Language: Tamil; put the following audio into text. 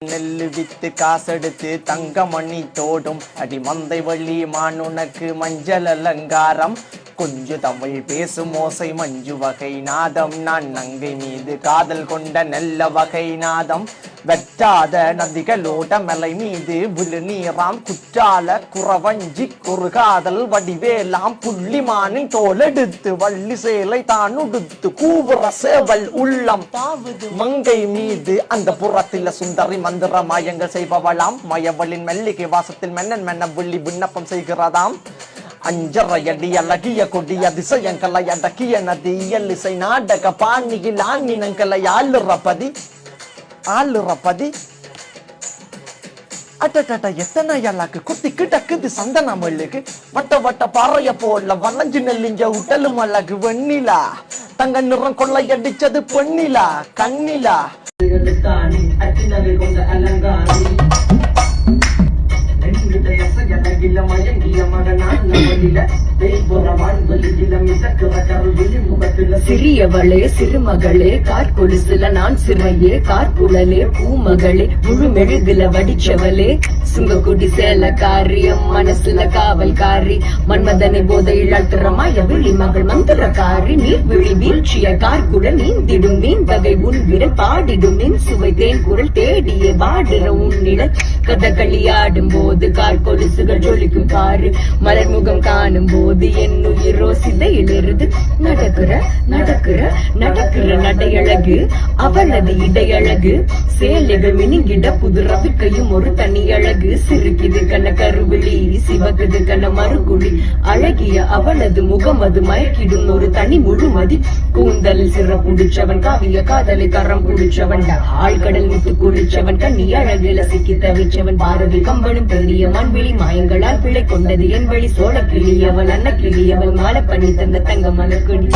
நெல்லு வித்து காசெடுத்து தங்கமணி தோடும் அடி மந்தை வள்ளி மானுனக்கு மஞ்சள் அலங்காரம் கொஞ்சு தமிழ் பேசும் ஓசை மஞ்சு வகை நாதம் நான் நங்கை மீது காதல் கொண்ட நல்ல வகை நாதம் வெட்டாத நதிகளோட மலை மீது விழு நீராம் குற்றால குறவஞ்சி குறுகாதல் வடிவேலாம் புள்ளிமானின் தோலெடுத்து வள்ளி சேலை தான் உடுத்து கூவுற சேவல் உள்ளம் மங்கை மீது அந்த புறத்தில சுந்தரி மந்திர மாயங்கள் செய்பவளாம் மயவளின் மெல்லிகை வாசத்தில் மென்னன் மென்ன வில்லி விண்ணப்பம் செய்கிறதாம் அஞ்சரையடி அழகிய கொடிய அதிசயங்களை அடக்கிய நதி இசை நாடக பாணியில் ஆண்மினங்களை ஆளுறப்பதி அட்டட்ட எத்தனை எல்லாக்கு குத்தி கிட்டக்குது சந்தன மல்லுக்கு வட்ட வட்ட பாறைய போல வளைஞ்சு நெல்லிஞ்ச உடலும் அழகு வெண்ணிலா தங்க நிறம் கொள்ளையடிச்சது பெண்ணிலா கண்ணிலா சிறியவளே சிறுமகளே கார்கொலுசுல நான் சிறையே கார்குழலே பூமகளே முழு மெழுகுல வடிச்சவளே சுங்கக்குடி சேலக்காரி மனசுல காவல்காரி மன்மதனை போதையில் அழுத்துறமாய விழி மகள் மந்திரக்காரி நீர்விழி வீழ்ச்சிய கார்குழல் நீந்திடும் மீன் வகை உன் விரல் பாடிடும் மின் சுவை தேன் குரல் தேடியே வாடுற உன்னிடல் கதகளி ஆடும் போது கார்கொலுசுகள் ஜொலிக்கும் பாரு மலர் முகம் காணும் போது என் உயிரோ சிதையிலிருந்து நடக்கிற நடையழகு அவளது இடையழகு சேலைகள் மினிங்கிட புது ரவிக்கையும் ஒரு தனி அழகு சிறுக்கிது கண்ண கருவிழி சிவக்குது கண்ண மறுகுழி அழகிய அவளது முகம் அது மயக்கிடும் ஒரு தனி முழுமதி கூந்தலில் சிற புடிச்சவன் காவிய காதலை கரம் குடிச்சவன் ஆழ்கடல் முத்து குளிச்சவன் கண்ணி அழகில சிக்கி தவிச்சவன் பாரதி கம்பனும் பெரிய மண்வெளி மாயங்களால் பிழை கொண்டது என் வழி சோழ கிளியவள் அன்ன கிளியவள் மாலை பண்ணி தந்த தங்க மலர்கொடி